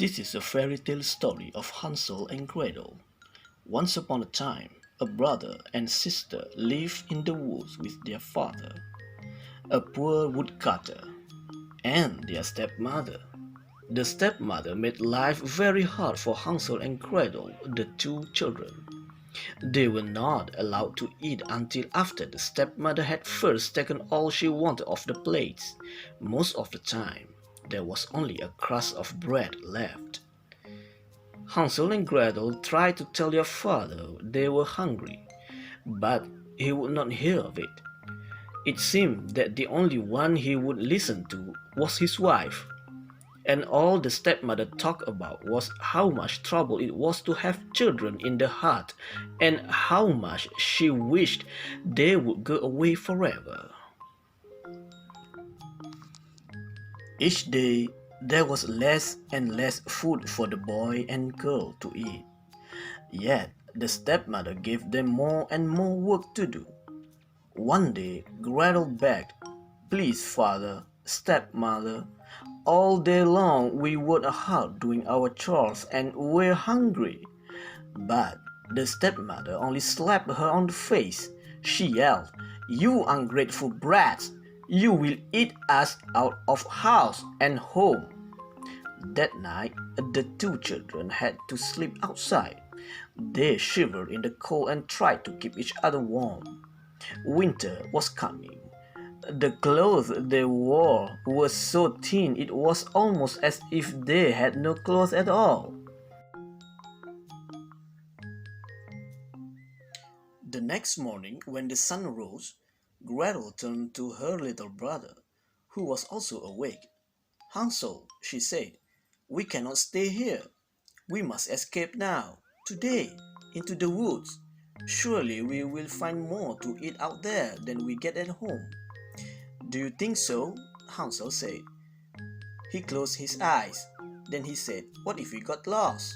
This is a fairy tale story of Hansel and Gretel. Once upon a time, a brother and sister lived in the woods with their father, a poor woodcutter, and their stepmother. The stepmother made life very hard for Hansel and Gretel, the two children. They were not allowed to eat until after the stepmother had first taken all she wanted off the plates. Most of the time, there was only a crust of bread left. Hansel and Gretel tried to tell their father they were hungry, but he would not hear of it. It seemed that the only one he would listen to was his wife, and all the stepmother talked about was how much trouble it was to have children in the hut and how much she wished they would go away forever. Each day there was less and less food for the boy and girl to eat. Yet the stepmother gave them more and more work to do. One day Gretel begged, "Please, father, stepmother, all day long we worked hard doing our chores and we're hungry." But the stepmother only slapped her on the face. She yelled, "You ungrateful brats! You will eat us out of house and home." That night, the two children had to sleep outside. They shivered in the cold and tried to keep each other warm. Winter was coming. The clothes they wore were so thin it was almost as if they had no clothes at all. The next morning, when the sun rose, Gretel turned to her little brother, who was also awake. "Hansel," she said, "we cannot stay here. We must escape now, today, into the woods. Surely we will find more to eat out there than we get at home." "Do you think so?" Hansel said. He closed his eyes. Then he said, "What if we got lost?"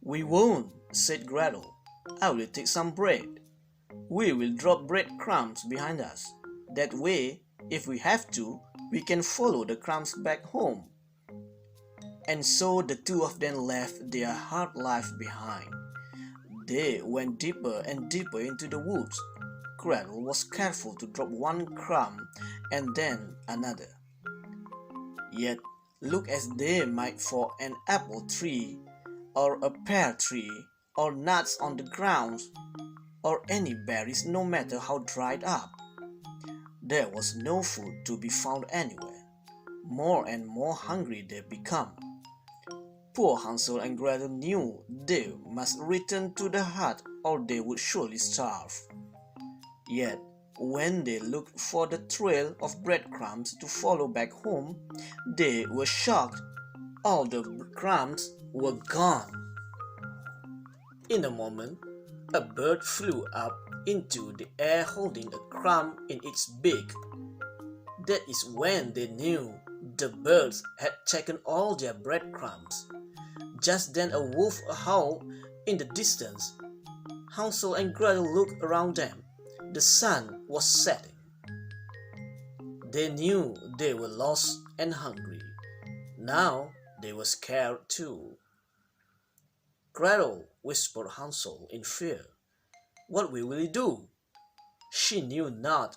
"We won't," said Gretel. "I will take some bread. We will drop breadcrumbs behind us. That way, if we have to, we can follow the crumbs back home." And so the two of them left their hard life behind. They went deeper and deeper into the woods. Gretel was careful to drop one crumb and then another. Yet, look as they might for an apple tree, or a pear tree, or nuts on the ground, or any berries, no matter how dried up, there was no food to be found anywhere. More and more hungry they became. Poor Hansel and Gretel knew they must return to the hut or they would surely starve. Yet, when they looked for the trail of breadcrumbs to follow back home, they were shocked. All the crumbs were gone. In a moment, a bird flew up into the air holding a crumb in its beak. That is when they knew the birds had taken all their breadcrumbs. Just then a wolf howled in the distance. Hansel and Gretel looked around them. The sun was setting. They knew they were lost and hungry. Now they were scared too. "Gretel," whispered Hansel in fear, "what will we do?" She knew not.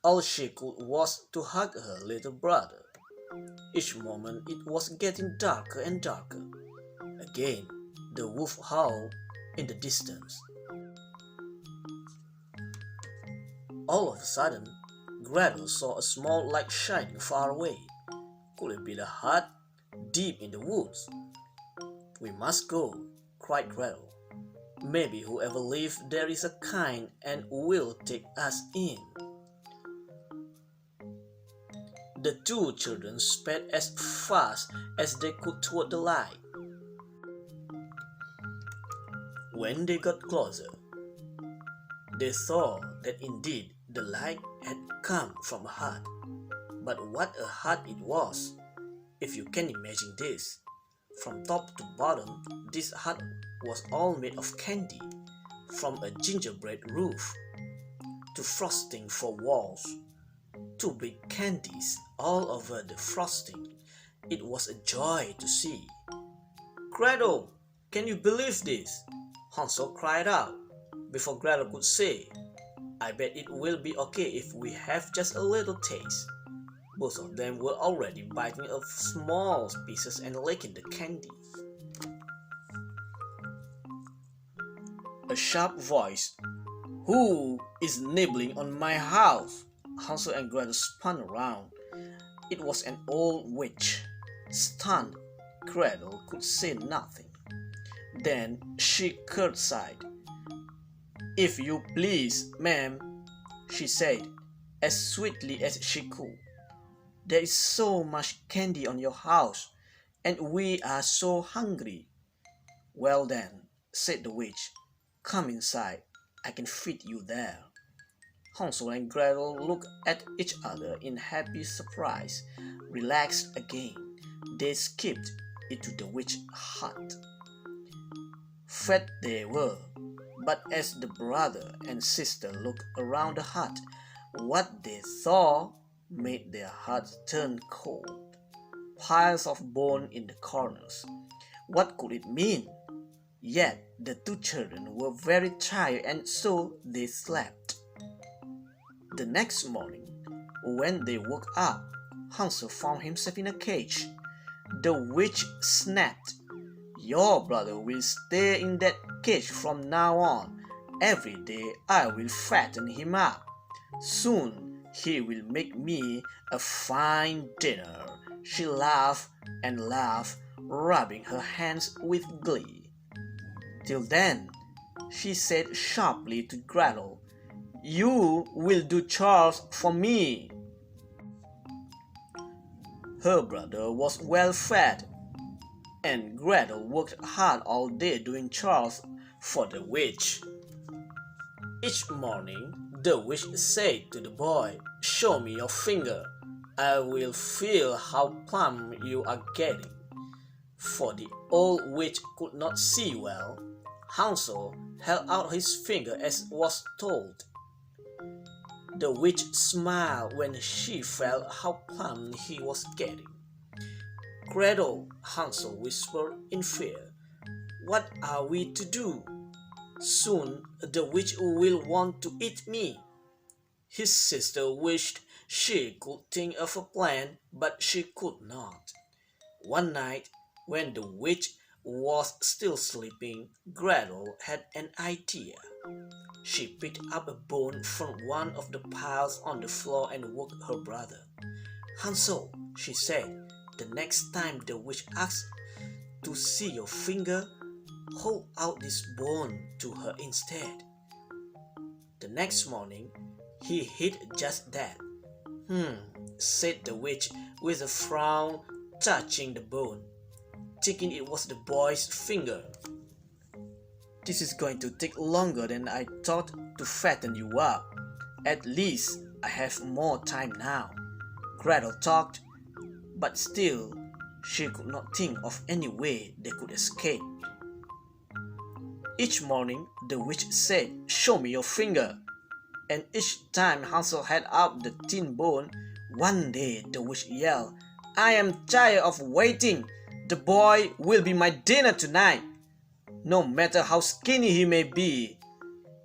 All she could was to hug her little brother. Each moment it was getting darker and darker. Again, the wolf howled in the distance. All of a sudden, Gretel saw a small light shining far away. Could it be the hut deep in the woods? "We must go," cried Gretel. "Maybe whoever lives there is a kind and will take us in." The two children sped as fast as they could toward the light. When they got closer, they saw that indeed the light had come from a hut. But what a hut it was! If you can imagine this. From top to bottom, this hut was all made of candy, from a gingerbread roof to frosting for walls, two big candies all over the frosting, It was a joy to see. "Gretel, can you believe this?" Hansel cried out. Before Gretel could say, "I bet it will be okay if we have just a little taste." Both of them were already biting off small pieces and licking the candy. A sharp voice, "Who is nibbling on my house?" Hansel and Gretel spun around. It was an old witch. Stunned, Gretel could say nothing. Then she curtsied. "If you please, ma'am," she said, as sweetly as she could. "There is so much candy on your house, and we are so hungry." "Well then," said the witch, "come inside. I can feed you there." Hansel and Gretel looked at each other in happy surprise. Relaxed again, they skipped into the witch hut. Fed they were, but as the brother and sister looked around the hut, what they saw made their hearts turn cold. Piles of bone in the corners. What could it mean? Yet the two children were very tired, and so they slept. The next morning, when they woke up, Hansel found himself in a cage. The witch snapped, "Your brother will stay in that cage from now on. Every day I will fatten him up. Soon he will make me a fine dinner." She laughed and laughed, rubbing her hands with glee. "Till then," she said sharply to Gretel, "you will do chores for me." Her brother was well fed, and Gretel worked hard all day doing chores for the witch. Each morning, the witch said to the boy, "Show me your finger. I will feel how plump you are getting." For the old witch could not see well, Hansel held out his finger as was told. The witch smiled when she felt how plump he was getting. "Gretel," Hansel whispered in fear, "what are we to do? Soon the witch will want to eat me." His sister wished she could think of a plan, but she could not. One night, when the witch was still sleeping, Gretel had an idea. She picked up a bone from one of the piles on the floor and woke her brother. "Hansel," she said, "the next time the witch asks to see your finger, hold out this bone to her instead." The next morning, he did just that. Said the witch with a frown, touching the bone, thinking it was the boy's finger. "This is going to take longer than I thought to fatten you up. At least I have more time now." Gretel talked, but still she could not think of any way they could escape. Each morning the witch said, "Show me your finger." And each time Hansel held out the thin bone. One day the witch yelled, "I am tired of waiting. The boy will be my dinner tonight, no matter how skinny he may be."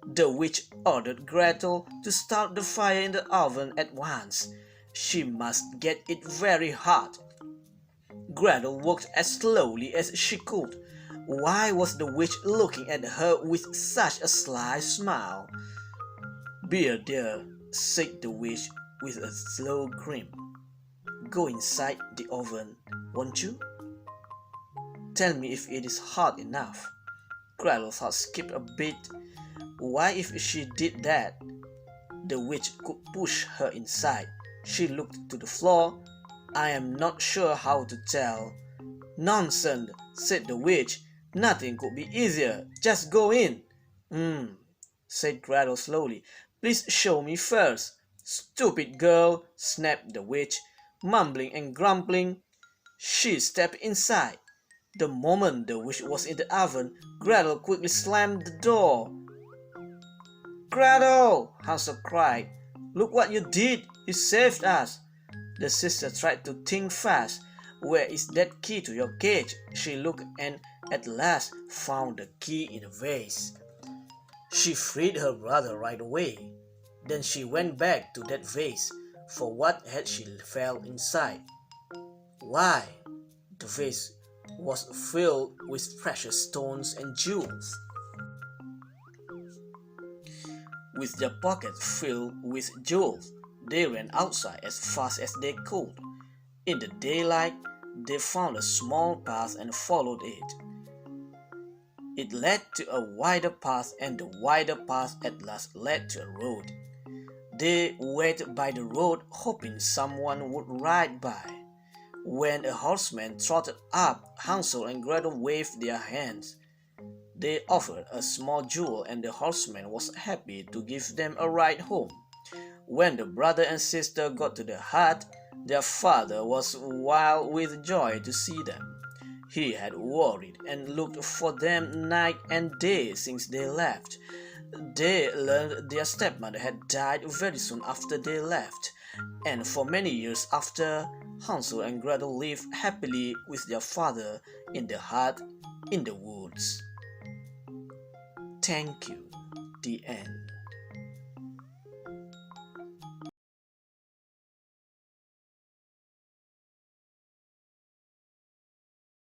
The witch ordered Gretel to start the fire in the oven at once. She must get it very hot. Gretel worked as slowly as she could. Why was the witch looking at her with such a sly smile? "Dear, dear," said the witch with a slow grin. "Go inside the oven, won't you? Tell me if it is hot enough." Gretel's heart skipped a beat. Why, if she did that, the witch could push her inside. She looked to the floor. "I am not sure how to tell." "Nonsense," said the witch. "Nothing could be easier. Just go in." Said Gretel slowly. "Please show me first." "Stupid girl," snapped the witch. Mumbling and grumbling, she stepped inside. The moment the witch was in the oven, Gretel quickly slammed the door. "Gretel!" Hansel cried. "Look what you did! You saved us!" The sister tried to think fast, "Where is that key to your cage?" She looked and at last found the key in a vase. She freed her brother right away. Then she went back to that vase, for what had she found inside? Why, the vase was filled with precious stones and jewels. With their pockets filled with jewels, they ran outside as fast as they could. In the daylight, they found a small path and followed it. It led to a wider path, and the wider path at last led to a road. They waited by the road, hoping someone would ride by. When a horseman trotted up, Hansel and Gretel waved their hands. They offered a small jewel, and the horseman was happy to give them a ride home. When the brother and sister got to the hut, their father was wild with joy to see them. He had worried and looked for them night and day since they left. They learned their stepmother had died very soon after they left, and for many years after, Hansel and Gretel lived happily with their father in the hut in the woods. Thank you. The end.